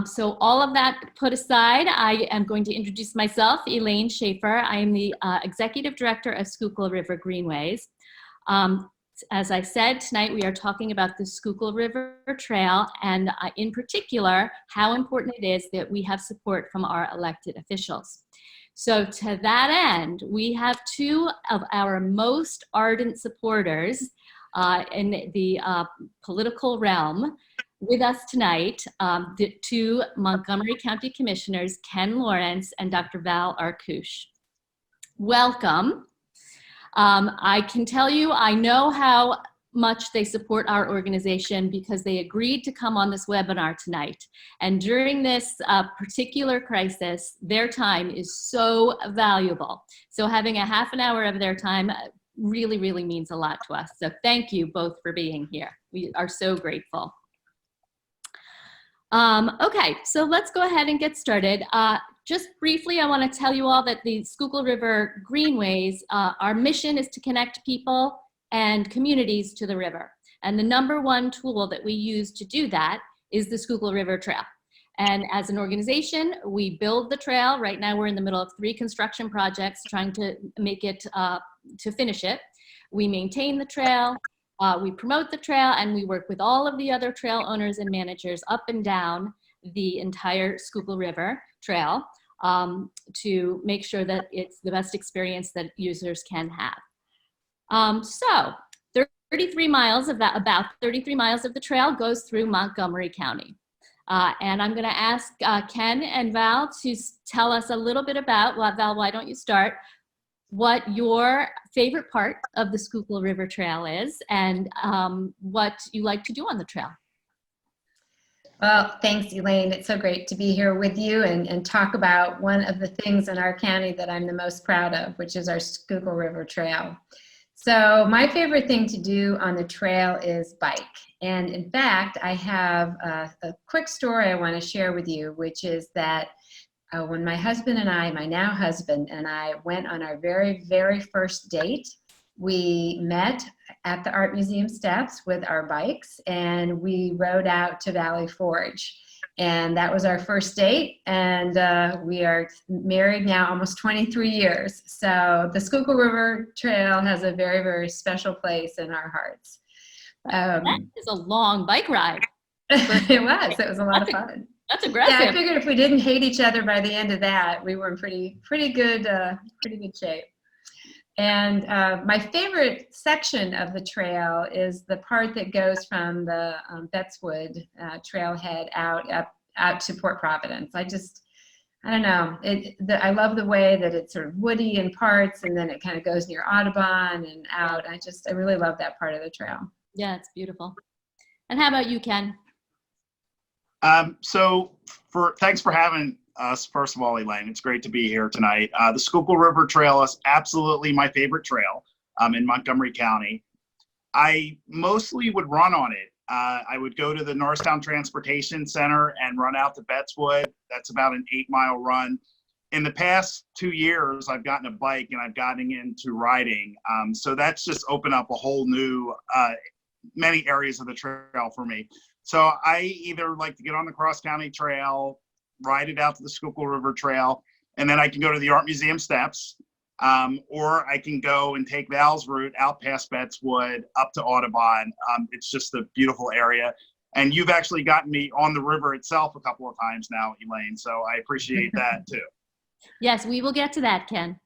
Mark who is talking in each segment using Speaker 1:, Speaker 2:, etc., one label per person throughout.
Speaker 1: So all of that put aside, I am going to introduce myself, Elaine Schaefer. I am the Executive Director of Schuylkill River Greenways. As I said, tonight we are talking about the Schuylkill River Trail and in particular, how important it is that we have support from our elected officials. So to that end, we have two of our most ardent supporters in the political realm with us tonight, the two Montgomery County Commissioners, Ken Lawrence and Dr. Val Arkush. Welcome. I can tell you, I know how much they support our organization because they agreed to come on this webinar tonight. And during this particular crisis, their time is so valuable. So having a half an hour of their time really, really means a lot to us. So thank you both for being here. We are so grateful. Okay, so let's go ahead and get started. Just briefly, I want to tell you all that the Schuylkill River Greenways, our mission is to connect people and communities to the river. And the #1 tool that we use to do that is the Schuylkill River Trail. And as an organization, we build the trail. Right now, we're in the middle of 3 construction projects trying to make it, to finish it. We maintain the trail, we promote the trail, and we work with all of the other trail owners and managers up and down the entire Schuylkill River Trail to make sure that it's the best experience that users can have. So 33 miles of that, about 33 miles of the trail goes through Montgomery County. And I'm gonna ask Ken and Val to tell us a little bit about, well, Val, why don't you start, what your favorite part of the Schuylkill River Trail is and what you like to do on the trail.
Speaker 2: Well, thanks, Elaine. It's so great to be here with you and talk about one of the things in our county that I'm the most proud of, which is our Schuylkill River Trail. So my favorite thing to do on the trail is bike. And in fact, I have a quick story I want to share with you, which is that when my husband and I, my now husband and I, went on our very, very first date, we met at the Art Museum steps with our bikes and we rode out to Valley Forge. And that was our first date, and we are married now almost 23 years. So the Schuylkill River Trail has a very, very special place in our hearts.
Speaker 1: That is a long bike ride.
Speaker 2: It was a lot of fun.
Speaker 1: That's aggressive.
Speaker 2: Yeah, I figured if we didn't hate each other by the end of that, we were in pretty good shape. And my favorite section of the trail is the part that goes from the Bettswood trailhead out to Port Providence. I don't know. I love the way that it's sort of woody in parts, and then it kind of goes near Audubon and out. I really love that part of the trail.
Speaker 1: Yeah, it's beautiful. And how about you, Ken?
Speaker 3: Thanks for having us, first of all, Elaine. It's great to be here tonight. The Schuylkill River Trail is absolutely my favorite trail in Montgomery County. I mostly would run on it. I would go to the Norristown Transportation Center and run out to Bettswood. That's about an 8-mile run. In the past 2 years, I've gotten a bike and I've gotten into riding. So that's just opened up a whole new, many areas of the trail for me. So I either like to get on the Cross County Trail, ride it out to the Schuylkill River Trail, and then I can go to the Art Museum steps, or I can go and take Val's route out past Bettswood up to Audubon. It's just a beautiful area. And you've actually gotten me on the river itself a couple of times now, Elaine, so I appreciate that too.
Speaker 1: Yes, we will get to that, Ken.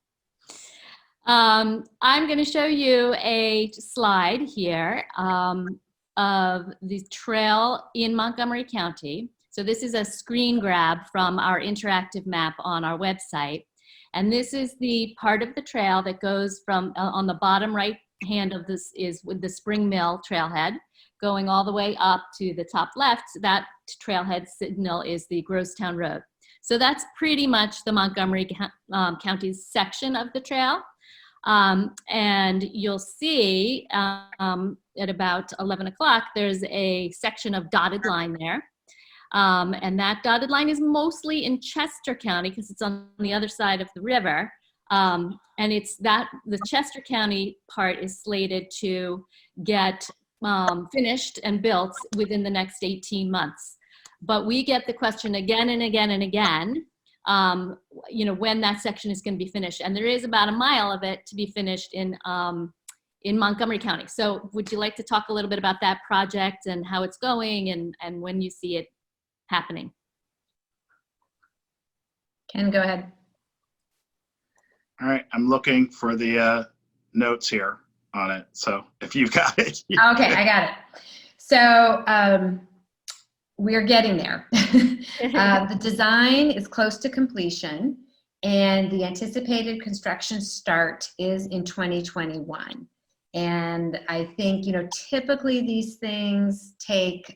Speaker 1: I'm going to show you a slide here of the trail in Montgomery County. So this is a screen grab from our interactive map on our website. And this is the part of the trail that goes from, on the bottom right hand of this is with the Spring Mill trailhead, going all the way up to the top left. That trailhead signal is the Grosstown Road. So that's pretty much the Montgomery County section of the trail. And you'll see at about 11 o'clock, there's a section of dotted line there. And that dotted line is mostly in Chester County because it's on the other side of the river. And it's that the Chester County part is slated to get finished and built within the next 18 months. but we get the question again and again and again, when that section is going to be finished. And there is about a mile of it to be finished in Montgomery County. So would you like to talk a little bit about that project and how it's going and when you see it happening?
Speaker 2: Ken, go ahead.
Speaker 3: All right, I'm looking for the notes here on it. So if you've got it.
Speaker 2: Okay, I got it. So we're getting there. The design is close to completion, and the anticipated construction start is in 2021. And I think, typically these things take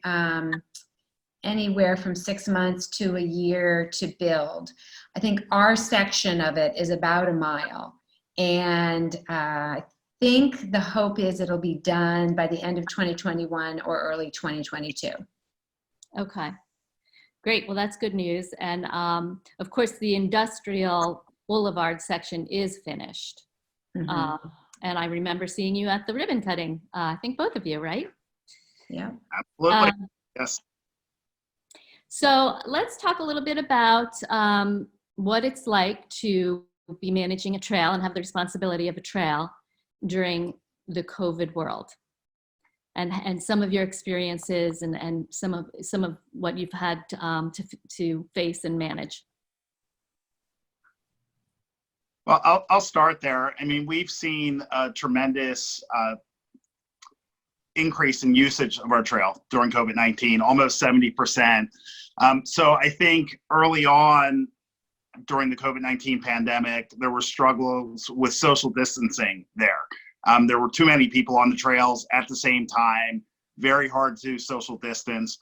Speaker 2: anywhere from 6 months to a year to build. I think our section of it is about a mile. And I think the hope is it'll be done by the end of 2021 or early 2022.
Speaker 1: Okay, great. Well, that's good news. And of course, the industrial boulevard section is finished.
Speaker 2: Mm-hmm.
Speaker 1: And I remember seeing you at the ribbon cutting. I think both of you, right?
Speaker 2: Yeah.
Speaker 3: Absolutely. Yes.
Speaker 1: So let's talk a little bit about what it's like to be managing a trail and have the responsibility of a trail during the COVID world, and some of your experiences and some of what you've had to face and manage.
Speaker 3: Well, I'll start there. I mean, we've seen a tremendous increase in usage of our trail during COVID-19, almost 70%. So I think early on during the COVID-19 pandemic, there were struggles with social distancing there. There were too many people on the trails at the same time, very hard to social distance.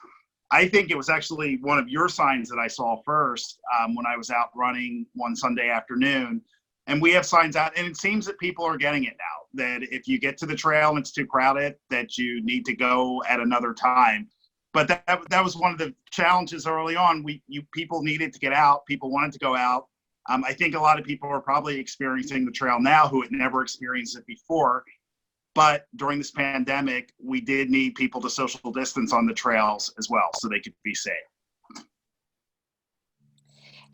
Speaker 3: I think it was actually one of your signs that I saw first when I was out running one Sunday afternoon. And we have signs out, and it seems that people are getting it now, that if you get to the trail and it's too crowded, that you need to go at another time. But that was one of the challenges early on. People needed to get out. People wanted to go out. I think a lot of people are probably experiencing the trail now who had never experienced it before. But during this pandemic, we did need people to social distance on the trails as well so they could be safe.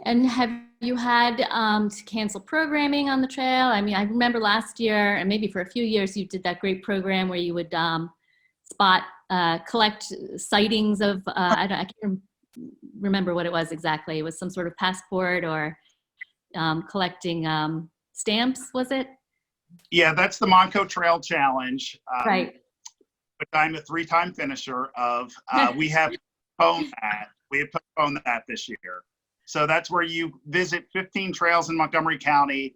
Speaker 1: And have you had to cancel programming on the trail? I mean, I remember last year, and maybe for a few years, you did that great program where you would collect sightings of, I can't remember what it was exactly. It was some sort of passport or collecting stamps, was it?
Speaker 3: Yeah, that's the Monaco Trail Challenge.
Speaker 1: Right.
Speaker 3: Which I'm a 3-time finisher of. We have postponed that. We have postponed that this year. So that's where you visit 15 trails in Montgomery County.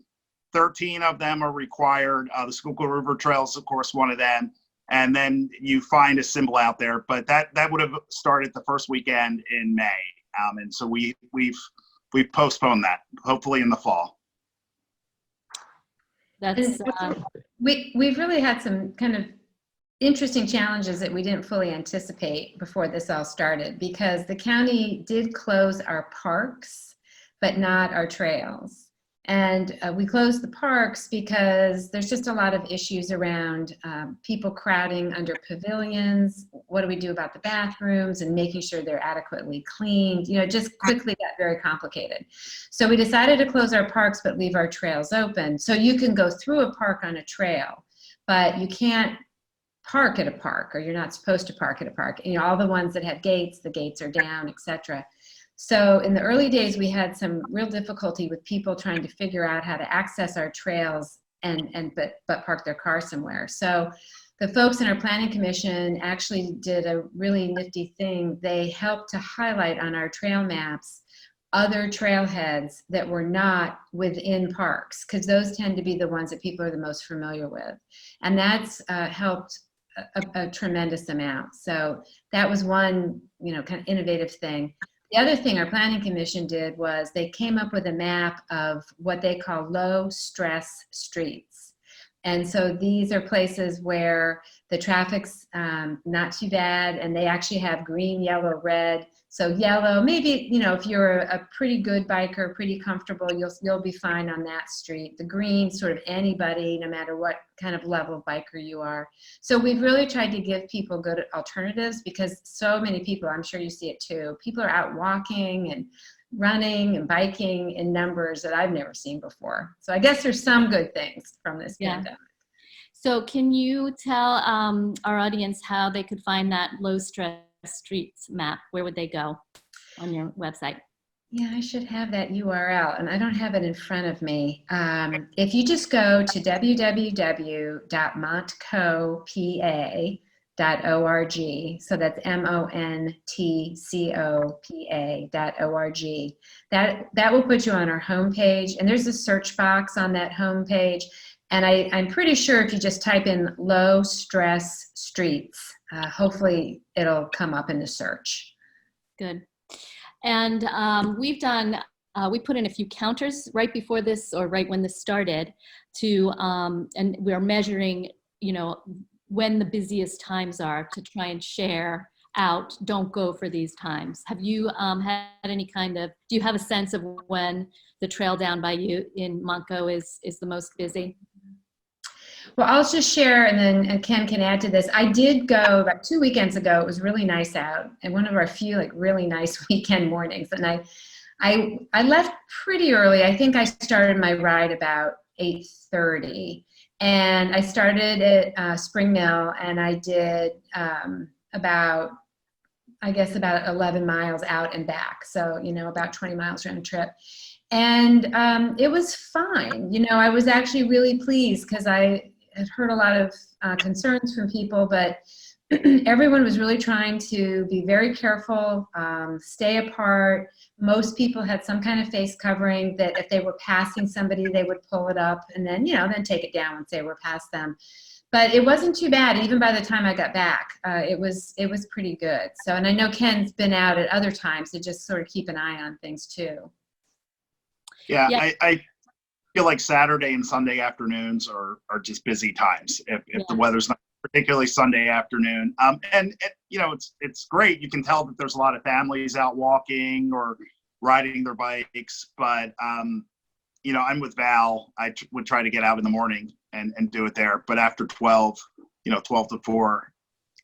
Speaker 3: 13 of them are required. The Schuylkill River Trail is, of course, one of them. And then you find a symbol out there. But that would have started the first weekend in May. And so we've postponed that, hopefully in the fall.
Speaker 1: That's
Speaker 2: we've really had some kind of interesting challenges that we didn't fully anticipate before this all started, because the county did close our parks, but not our trails. And we closed the parks because there's just a lot of issues around people crowding under pavilions. What do we do about the bathrooms and making sure they're adequately cleaned? It just quickly got very complicated. So we decided to close our parks, but leave our trails open. So you can go through a park on a trail, but you can't park at a park, or you're not supposed to park at a park. All the ones that have gates, the gates are down, etc. So in the early days, we had some real difficulty with people trying to figure out how to access our trails but park their car somewhere. So the folks in our planning commission actually did a really nifty thing. They helped to highlight on our trail maps other trailheads that were not within parks, because those tend to be the ones that people are the most familiar with. And that's helped a tremendous amount. So that was one, kind of innovative thing. The other thing our planning commission did was they came up with a map of what they call low stress streets. And so these are places where the traffic's not too bad, and they actually have green, yellow, red So yellow, maybe, you know, if you're a pretty good biker, pretty comfortable, you'll be fine on that street. The green, sort of anybody, no matter what kind of level of biker you are. So we've really tried to give people good alternatives, because so many people, I'm sure you see it too, people are out walking and running and biking in numbers that I've never seen before. So I guess there's some good things from this pandemic.
Speaker 1: So can you tell our audience how they could find that low stress streets map? Where would they go on your website?
Speaker 2: Yeah, I should have that URL, and I don't have it in front of me. If you just go to www.montcopa.org, so that's MONTCOPA.org, that will put you on our homepage, and there's a search box on that homepage. And I'm pretty sure if you just type in low stress streets, hopefully it'll come up in the search.
Speaker 1: Good. And we put in a few counters right before this, or right when this started, and we're measuring, you know, when the busiest times are, to try and share out, don't go for these times. Have you had any kind of, do you have a sense of when the trail down by you in Montgo is the most busy?
Speaker 2: Well, I'll just share, and then Ken can add to this. I did go about 2 weekends ago. It was really nice out, and one of our few really nice weekend mornings. And I left pretty early. I think I started my ride about 8:30, and I started at Spring Mill, and I did about 11 miles out and back. So, you know, about 20 miles round trip. And it was fine. You know, I was actually really pleased, because I had heard a lot of concerns from people, but everyone was really trying to be very careful, stay apart. Most people had some kind of face covering, that if they were passing somebody, they would pull it up and then, you know, then take it down once they were past them. But it wasn't too bad. Even by the time I got back, it was pretty good. So, and I know Ken's been out at other times to just sort of keep an eye on things too.
Speaker 3: Yeah. I feel like Saturday and Sunday afternoons are just busy times if the weather's not, particularly Sunday afternoon. And you know, it's great. You can tell that there's a lot of families out walking or riding their bikes, but you know, I'm with Val. I would try to get out in the morning and do it there. But after 12, you know, 12 to 4,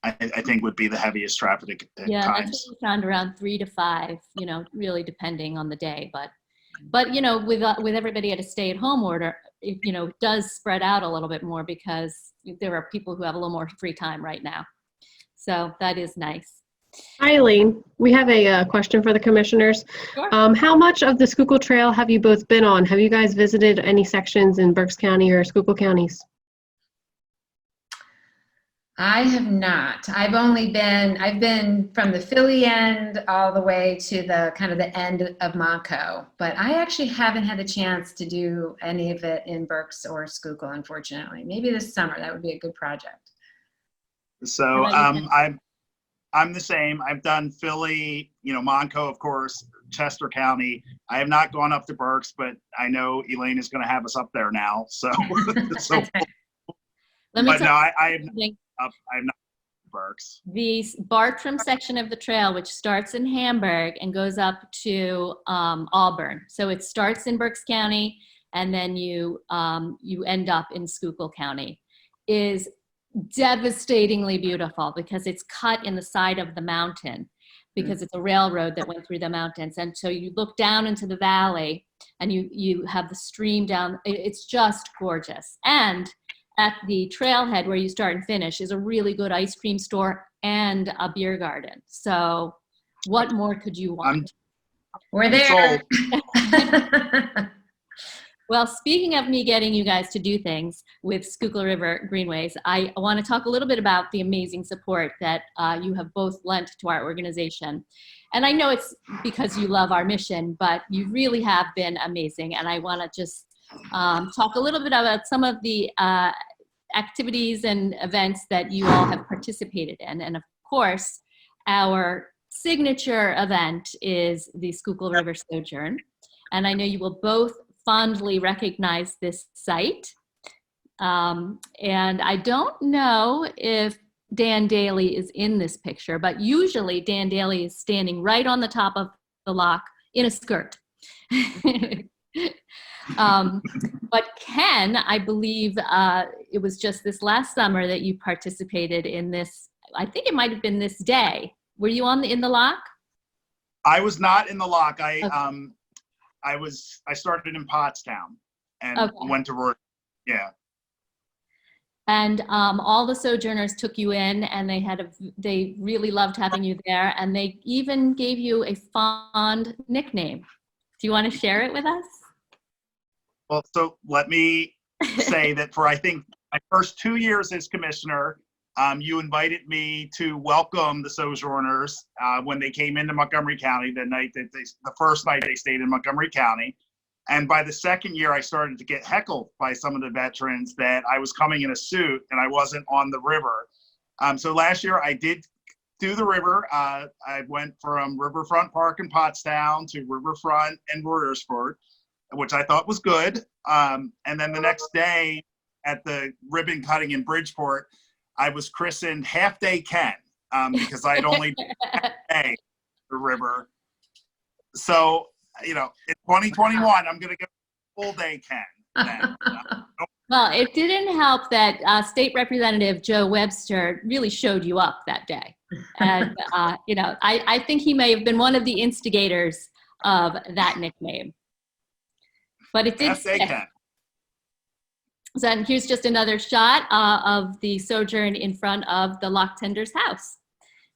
Speaker 3: I think would be the heaviest traffic at
Speaker 1: times.
Speaker 3: That's
Speaker 1: what we found, around 3 to 5, you know, really depending on the day. But you know, with everybody at a stay-at-home order, you know, it does spread out a little bit more, because there are people who have a little more free time right now. So that is nice.
Speaker 4: Hi, Elaine. We have a question for the commissioners.
Speaker 1: Sure.
Speaker 4: How much of the Schuylkill Trail have you both been on? Have you guys visited any sections in Berks County or Schuylkill counties?
Speaker 2: I have not. I've been from the Philly end all the way to the kind of the end of Monaco, but I actually haven't had the chance to do any of it in Berks or Schuylkill, unfortunately. Maybe this summer, that would be a good project.
Speaker 3: So I'm the same. I've done Philly, you know, Monaco, of course, Chester County. I have not gone up to Berks, but I know Elaine is going to have us up there now. So,
Speaker 1: Let me
Speaker 3: but no, I have not Berks.
Speaker 1: The Bartram section of the trail, which starts in Hamburg and goes up to Auburn. So it starts in Berks County, and then you end up in Schuylkill County, is devastatingly beautiful, because it's cut in the side of the mountain, because it's a railroad that went through the mountains. And so you look down into the valley, and you have the stream down. It's just gorgeous. And at the trailhead where you start and finish is a really good ice cream store and a beer garden. So what more could you want?
Speaker 2: We're there.
Speaker 1: Well, speaking of me getting you guys to do things with Schuylkill River Greenways, I want to talk a little bit about the amazing support that you have both lent to our organization. And I know it's because you love our mission, but you really have been amazing. And I want to just talk a little bit about some of the activities and events that you all have participated in. And of course, our signature event is the Schuylkill River Sojourn. And I know you will both fondly recognize this site. And I don't know if Dan Daly is in this picture, but usually Dan Daly is standing right on the top of the lock in a skirt. But Ken, I believe it was just this last summer that you participated in this. I think it might have been this day. Were you in the lock?
Speaker 3: I was not in the lock.
Speaker 1: Okay.
Speaker 3: I started in Potsdam and
Speaker 1: Okay.
Speaker 3: went to Roy. Yeah.
Speaker 1: And all the Sojourners took you in, and they really loved having you there, and they even gave you a fond nickname. Do you want to share it with us?
Speaker 3: Well, so let me say that for, I think, my first 2 years as commissioner, you invited me to welcome the Sojourners when they came into Montgomery County the first night they stayed in Montgomery County. And by the second year, I started to get heckled by some of the veterans that I was coming in a suit and I wasn't on the river. So last year I did do the river. I went from Riverfront Park in Potsdam to Riverfront and Royersford, which I thought was good. And then the next day at the ribbon cutting in Bridgeport, I was christened Half Day Ken because I had only done half day the river. So, in 2021, I'm going to go full day Ken then.
Speaker 1: Well, it didn't help that State Representative Joe Webster really showed you up that day. And, I think he may have been one of the instigators of that nickname. But it did
Speaker 3: Half Day
Speaker 1: stick.
Speaker 3: Ken.
Speaker 1: So, and here's just another shot of the Sojourn in front of the lock tender's house,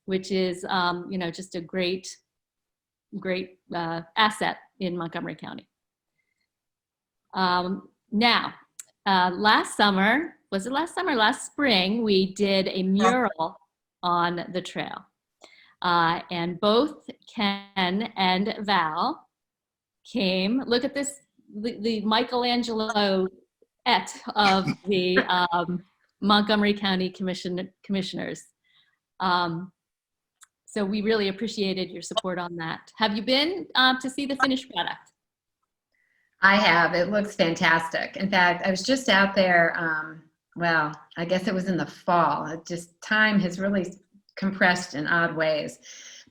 Speaker 1: which is, just a great asset in Montgomery County. Now, last spring, we did a mural on the trail. And both Ken and Val came. Look at this, the Michelangelo of the Montgomery County commissioners. So we really appreciated your support on that. Have you been to see the finished product?
Speaker 2: I have. It looks fantastic. In fact, I was just out there, well, I guess it was in the fall. Time has really compressed in odd ways.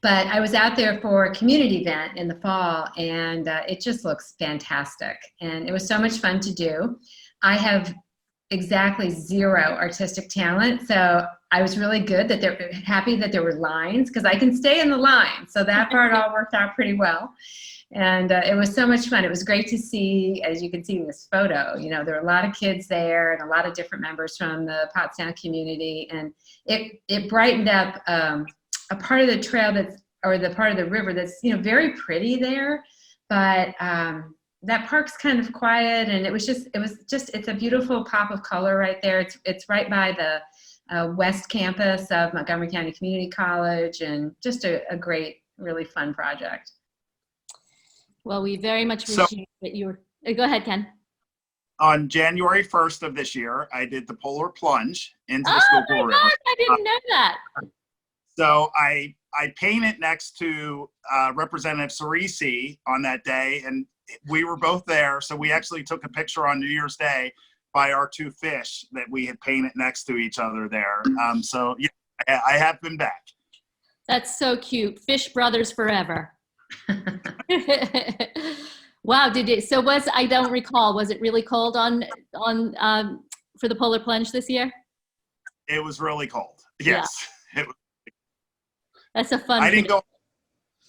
Speaker 2: But I was out there for a community event in the fall, and it just looks fantastic. And it was so much fun to do. I have exactly zero artistic talent, so I was really happy that there were lines, because I can stay in the line. So that part all worked out pretty well. And it was so much fun. It was great to see, as you can see in this photo, there are a lot of kids there and a lot of different members from the Potsdam community. And it brightened up a part of the trail or the part of the river that's, very pretty there. But that park's kind of quiet, and it's a beautiful pop of color right there. It's right by the West Campus of Montgomery County Community College, and just a great, really fun project.
Speaker 1: Well, we very much appreciate that you were. Go ahead, Ken.
Speaker 3: On January 1st of this year, I did the polar plunge into the Schuylkill River.
Speaker 1: Gosh, I didn't know that.
Speaker 3: So I painted next to Representative Cerisi on that day, and we were both there. So we actually took a picture on New Year's Day by our two fish that we had painted next to each other there. So yeah, I have been back.
Speaker 1: That's so cute. Fish brothers forever. Wow, I don't recall, was it really cold for the polar plunge this year?
Speaker 3: It was really cold. Yes. Yeah. It was.
Speaker 1: That's a fun.
Speaker 3: I didn't go.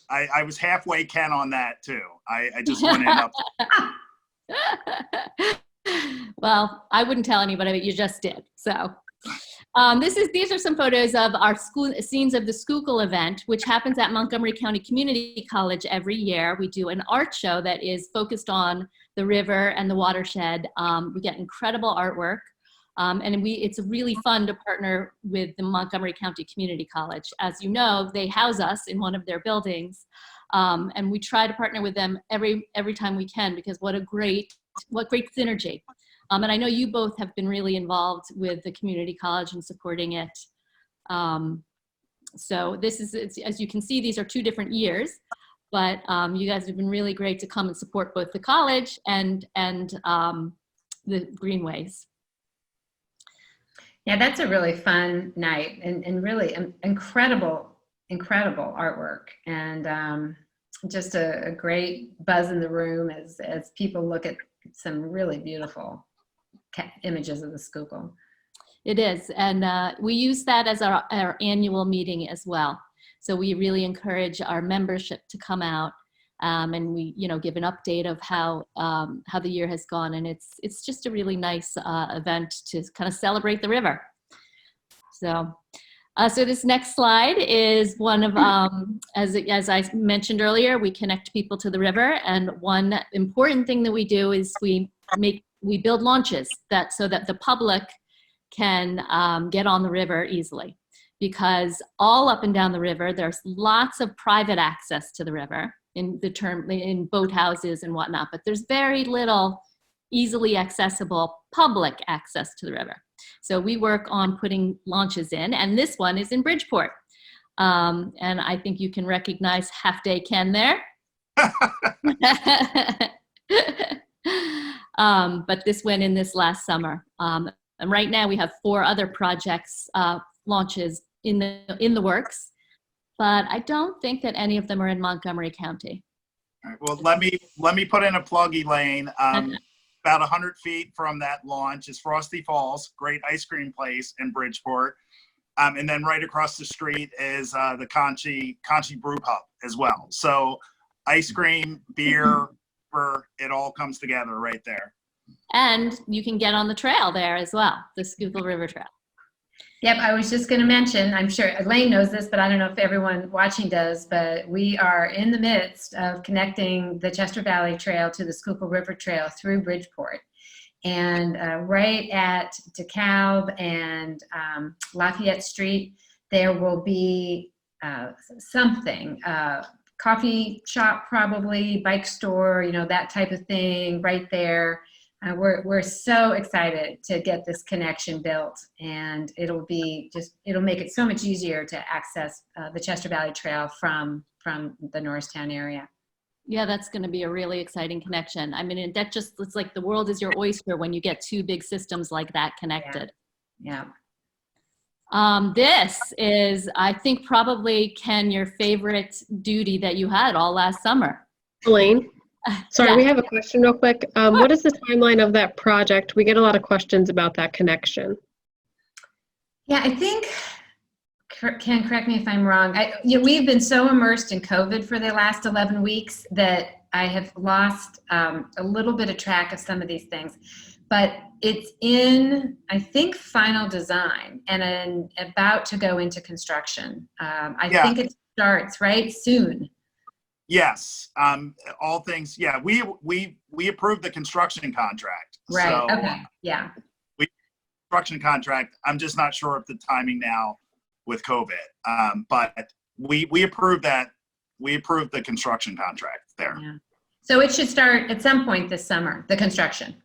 Speaker 3: I was halfway Ken on that too. I just went in up.
Speaker 1: Well, I wouldn't tell anybody, but you just did. So these are some photos of our scenes of the Schuylkill event, which happens at Montgomery County Community College every year. We do an art show that is focused on the river and the watershed. We get incredible artwork. It's really fun to partner with the Montgomery County Community College. As you know, they house us in one of their buildings, and we try to partner with them every time we can, because what great synergy. And I know you both have been really involved with the community college and supporting it. So as you can see, these are 2 different years, but you guys have been really great to come and support both the college and the Greenways.
Speaker 2: Yeah, that's a really fun night and really incredible artwork and just a great buzz in the room as people look at some really beautiful images of the Schuylkill.
Speaker 1: It is, and we use that as our annual meeting as well. So we really encourage our membership to come out, and we, give an update of how the year has gone, and it's just a really nice event to kind of celebrate the river. So this next slide is one of, as I mentioned earlier, we connect people to the river, and one important thing that we do is we build launches so that the public can get on the river easily, because all up and down the river there's lots of private access to the river in boathouses and whatnot, but there's very little easily accessible public access to the river. So we work on putting launches in, and this one is in Bridgeport, and I think you can recognize Half Day Ken there. But this went in this last summer. And right now we have 4 other projects, launches in the works, but I don't think that any of them are in Montgomery County.
Speaker 3: All right, well, let me put in a plug, Elaine. About 100 feet from that launch is Frosty Falls, great ice cream place in Bridgeport. And then right across the street is the Conchi Brew Pub as well. So ice cream, beer, it all comes together right there.
Speaker 1: And you can get on the trail there as well, the Schuylkill River Trail.
Speaker 2: Yep, I was just going to mention, I'm sure Elaine knows this, but I don't know if everyone watching does, but we are in the midst of connecting the Chester Valley Trail to the Schuylkill River Trail through Bridgeport. And right at DeKalb and Lafayette Street, there will be something, coffee shop probably, bike store, that type of thing right there. We're so excited to get this connection built, and it'll make it so much easier to access the Chester Valley Trail from the Norristown area.
Speaker 1: Yeah, that's going to be a really exciting connection. I mean, it's like the world is your oyster when you get 2 big systems like that connected.
Speaker 2: Yeah.
Speaker 1: This is, I think, probably, Ken, your favorite duty that you had all last summer.
Speaker 4: Elaine? Sorry,
Speaker 1: Yeah.
Speaker 4: We have a question real quick. What is the timeline of that project? We get a lot of questions about that connection.
Speaker 2: Yeah, I think, Ken, correct me if I'm wrong. We've been so immersed in COVID for the last 11 weeks that I have lost a little bit of track of some of these things. But it's in, I think, final design and then about to go into construction. I think it starts right soon.
Speaker 3: Yes, all things. Yeah, we approved the construction contract.
Speaker 2: Right.
Speaker 3: So,
Speaker 2: okay. Yeah.
Speaker 3: Construction contract. I'm just not sure of the timing now with COVID. But we approved that. We approved the construction contract there.
Speaker 2: Yeah. So it should start at some point this summer, the construction.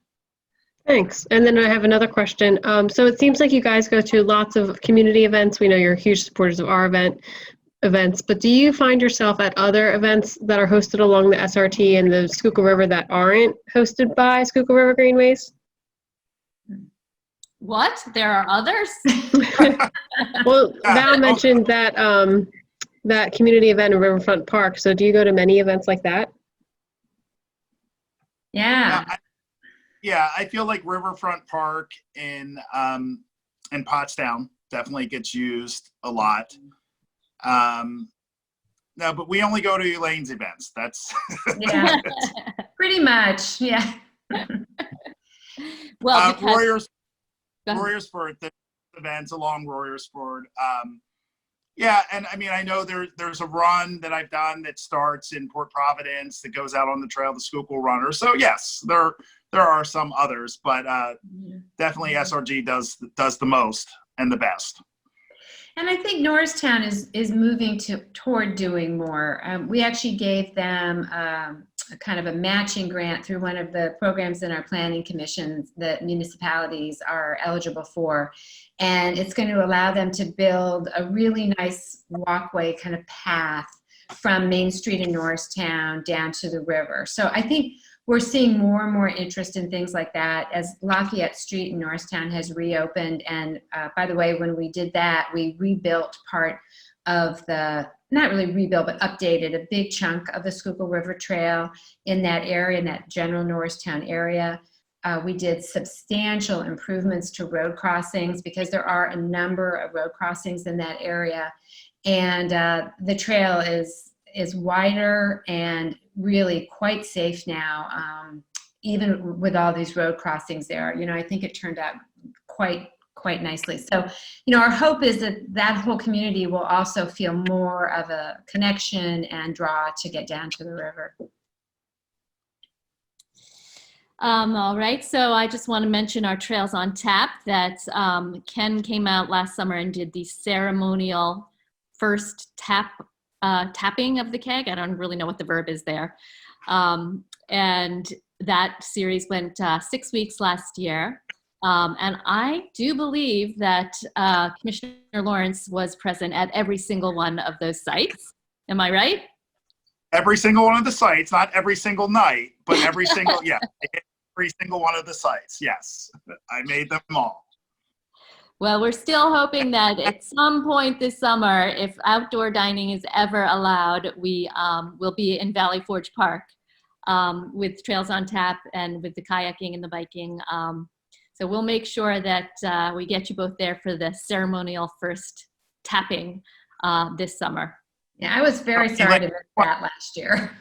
Speaker 4: Thanks. And then I have another question. So it seems like you guys go to lots of community events. We know you're huge supporters of our events, but do you find yourself at other events that are hosted along the SRT and the Schuylkill River that aren't hosted by Schuylkill River Greenways?
Speaker 1: What? There are others?
Speaker 4: Well, Val mentioned that that community event in Riverfront Park. So do you go to many events like that?
Speaker 2: Yeah.
Speaker 3: I feel like Riverfront Park in Potsdam definitely gets used a lot. No, but we only go to Elaine's events. That's
Speaker 2: Yeah. Pretty much. Yeah.
Speaker 1: Well,
Speaker 3: Royersford, the events along Royersford. Yeah, and I mean, I know there's a run that I've done that starts in Port Providence that goes out on the trail, the Schuylkill Runner. So yes, there are some others, but definitely SRG does the most and the best.
Speaker 2: And I think Norristown is moving toward doing more. We actually gave them a kind of a matching grant through one of the programs in our planning commissions that municipalities are eligible for. And it's going to allow them to build a really nice walkway kind of path from Main Street in Norristown down to the river. So I think we're seeing more and more interest in things like that as Lafayette Street in Norristown has reopened. And by the way, when we did that, we rebuilt part of the, not really rebuilt, but updated a big chunk of the Schuylkill River Trail in that area, in that general Norristown area. We did substantial improvements to road crossings because there are a number of road crossings in that area. And the trail is wider and really quite safe now, even with all these road crossings there. You know, I think it turned out quite nicely. So, you know, our hope is that that whole community will also feel more of a connection and draw to get down to the river.
Speaker 1: All right, so I just want to mention our Trails on Tap that Ken came out last summer and did the ceremonial first tapping of the keg. I don't really know what the verb is there. And that series went 6 weeks last year. And I do believe that Commissioner Lawrence was present at every single one of those sites. Am I right?
Speaker 3: Every single one of the sites, not every single night, but every single, yeah, every single one of the sites. Yes, I made them all.
Speaker 1: Well, we're still hoping that at some point this summer, if outdoor dining is ever allowed, we will be in Valley Forge Park with Trails on Tap and with the kayaking and the biking. So we'll make sure that we get you both there for the ceremonial first tapping this summer.
Speaker 2: Yeah, I was very sorry to miss that last year.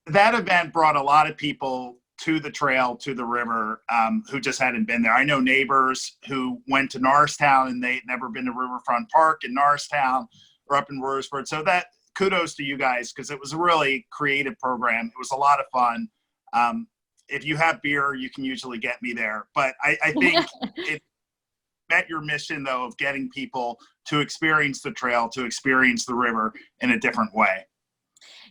Speaker 3: That event brought a lot of people to the trail, to the river, who just hadn't been there. I know neighbors who went to Norristown and they'd never been to Riverfront Park in Norristown or up in Roseburg. So that kudos to you guys, because it was a really creative program. It was a lot of fun. If you have beer, you can usually get me there. But I think it met your mission, though, of getting people to experience the trail, to experience the river in a different way.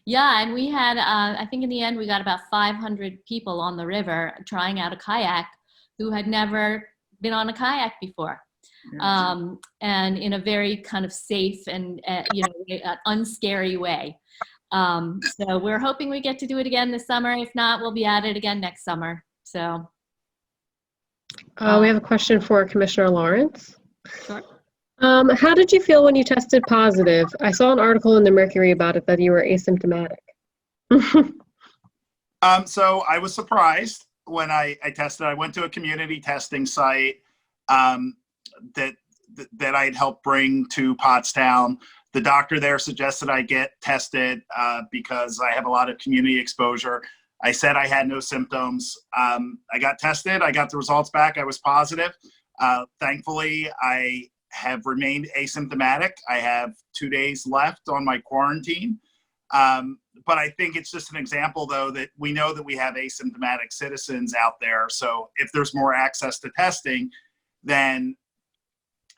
Speaker 1: Yeah, and we had, I think in the end, we got about 500 people on the river trying out a kayak who had never been on a kayak before. And in a very kind of safe and, unscary way. So we're hoping we get to do it again this summer. If not, we'll be at it again next summer. So.
Speaker 4: We have a question for Commissioner Lawrence.
Speaker 1: Sure.
Speaker 4: How did you feel when you tested positive? I saw an article in the Mercury about it that you were asymptomatic.
Speaker 3: So I was surprised when I tested. I went to a community testing site that I'd helped bring to Potsdam. The doctor there suggested I get tested because I have a lot of community exposure. I said I had no symptoms. I got tested. I got the results back. I was positive. Thankfully, I have remained asymptomatic. I have 2 days left on my quarantine. But I think it's just an example, though, that we know that we have asymptomatic citizens out there. So if there's more access to testing, then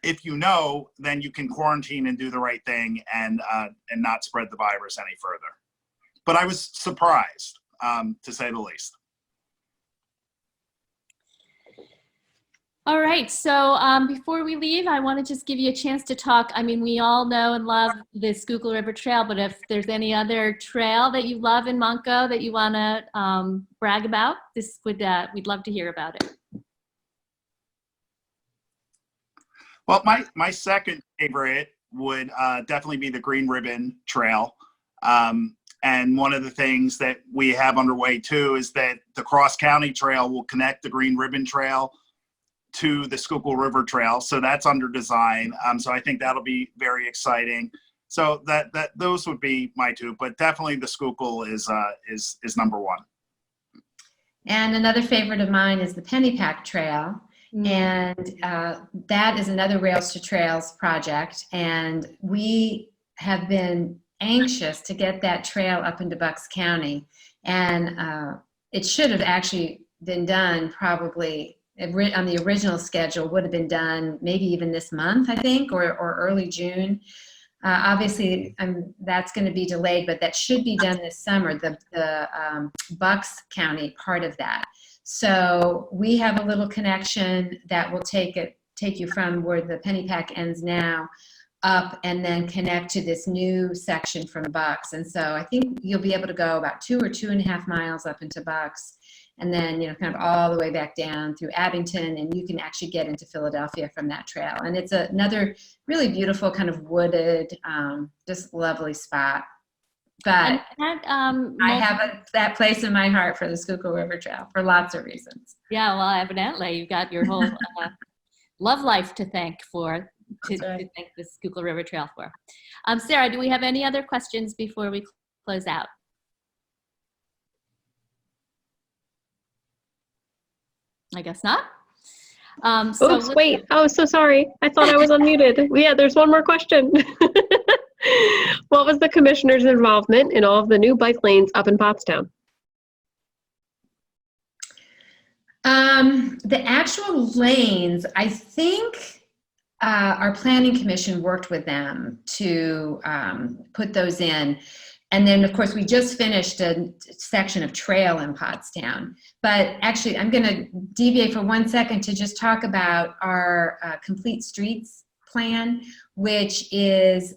Speaker 3: if you know, then you can quarantine and do the right thing and not spread the virus any further. But I was surprised, to say the least.
Speaker 1: All right, so before we leave, I want to just give you a chance to talk. I mean, we all know and love the Schuylkill River Trail, but if there's any other trail that you love in Montco that you want to brag about, we'd love to hear about it.
Speaker 3: Well, my second favorite would definitely be the Green Ribbon Trail. And one of the things that we have underway too is that the Cross County Trail will connect the Green Ribbon Trail to the Schuylkill River Trail. So that's under design. So I think that'll be very exciting. So those would be my two, but definitely the Schuylkill is number one.
Speaker 2: And another favorite of mine is the Pennypack Trail. And that is another Rails to Trails project. And we have been anxious to get that trail up into Bucks County. And it should have actually been done probably on the original schedule, would have been done maybe even this month, I think, or early June. Obviously, that's going to be delayed, but that should be done this summer, the Bucks County part of that. So we have a little connection that will take you from where the Pennypack ends now up and then connect to this new section from Bucks. And so I think you'll be able to go about 2 or 2.5 miles up into Bucks, and then, you know, kind of all the way back down through Abington, and you can actually get into Philadelphia from that trail. And it's another really beautiful kind of wooded, just lovely spot. But I have that place in my heart for the Schuylkill River Trail for lots of reasons.
Speaker 1: Yeah, well, evidently you've got your whole love life to thank for, to thank the Schuylkill River Trail for. Sarah, do we have any other questions before we close out? I guess not.
Speaker 4: Oops, wait. Oh, so sorry. I thought I was unmuted. Yeah, there's one more question. What was the commissioner's involvement in all of the new bike lanes up in Potsdam?
Speaker 2: The actual lanes, I think our planning commission worked with them to put those in. And then, of course, we just finished a section of trail in Potsdam. But actually, I'm going to deviate for 1 second to just talk about our Complete Streets plan, which is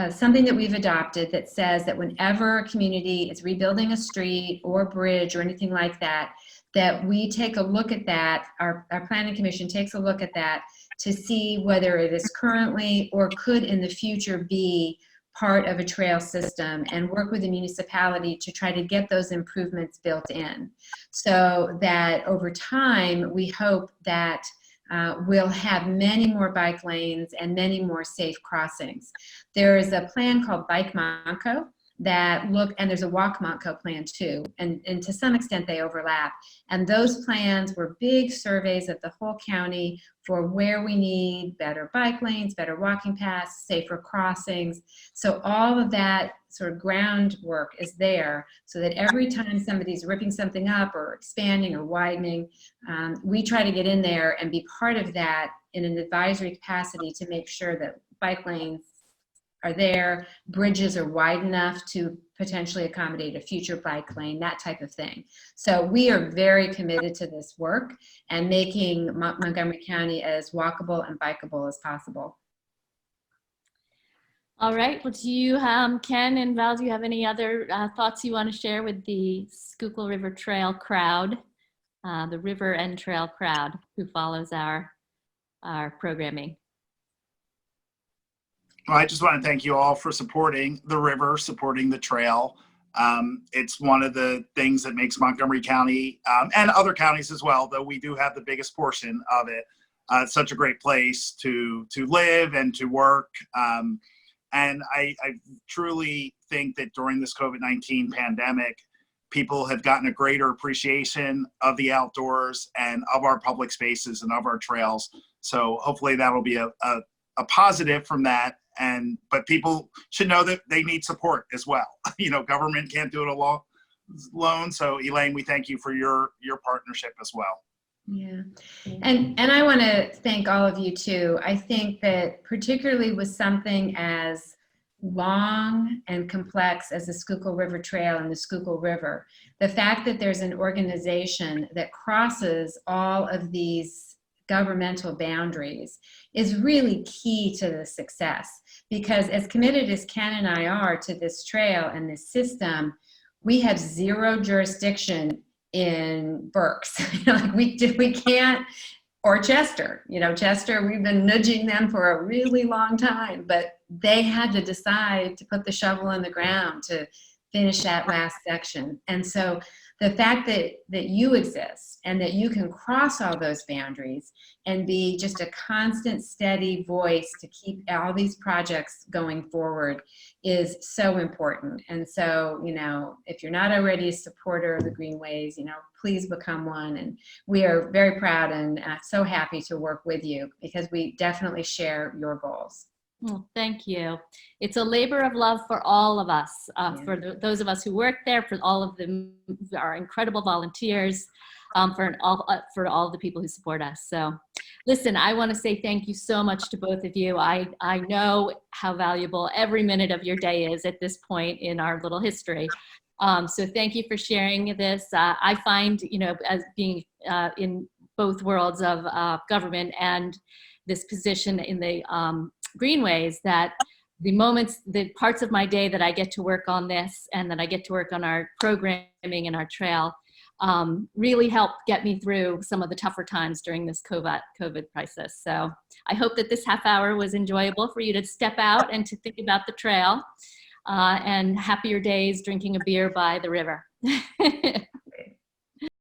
Speaker 2: something that we've adopted that says that whenever a community is rebuilding a street or bridge or anything like that, that we take a look at that, our planning commission takes a look at that to see whether it is currently or could in the future be part of a trail system, and work with the municipality to try to get those improvements built in, so that over time we hope that we'll have many more bike lanes and many more safe crossings. There is a plan called Bike Monaco that and there's a Walk Monaco plan too, and to some extent they overlap. And those plans were big surveys of the whole county for where we need better bike lanes, better walking paths, safer crossings. So all of that sort of groundwork is there, so that every time somebody's ripping something up or expanding or widening, we try to get in there and be part of that in an advisory capacity to make sure that bike lanes are there, bridges are wide enough to potentially accommodate a future bike lane, that type of thing. So we are very committed to this work and making Montgomery County as walkable and bikeable as possible.
Speaker 1: All right. Well, do you, Ken and Val, do you have any other thoughts you want to share with the Schuylkill River Trail crowd, the River and Trail crowd who follows our programming?
Speaker 3: Well, I just want to thank you all for supporting the river, supporting the trail. It's one of the things that makes Montgomery County and other counties as well, though we do have the biggest portion of it, such a great place to live and to work. And I truly think that during this COVID-19 pandemic, people have gotten a greater appreciation of the outdoors and of our public spaces and of our trails. So hopefully that'll be a positive from that. But people should know that they need support as well. You know, government can't do it alone. So Elaine, we thank you for your partnership as well.
Speaker 2: Yeah, and I want to thank all of you too. I think that particularly with something as long and complex as the Schuylkill River Trail and the Schuylkill River, the fact that there's an organization that crosses all of these governmental boundaries is really key to the success. Because as committed as Ken and I are to this trail and this system, we have zero jurisdiction in Berks. Like we can't, or Chester. You know, Chester, we've been nudging them for a really long time, but they had to decide to put the shovel in the ground to finish that last section. And so the fact that you exist and that you can cross all those boundaries and be just a constant, steady voice to keep all these projects going forward is so important. And so, you know, if you're not already a supporter of the Greenways, you know, please become one. And we are very proud and so happy to work with you because we definitely share your goals.
Speaker 1: Well, thank you. It's a labor of love for all of us, for those of us who work there, for all of our incredible volunteers, for all the people who support us. So listen, I want to say thank you so much to both of you. I know how valuable every minute of your day is at this point in our little history. So thank you for sharing this. I find, you know, as being in both worlds of government and this position in the Greenways, that the parts of my day that I get to work on this and that I get to work on our programming and our trail really helped get me through some of the tougher times during this COVID crisis. So I hope that this half hour was enjoyable for you to step out and to think about the trail, and happier days drinking a beer by the river.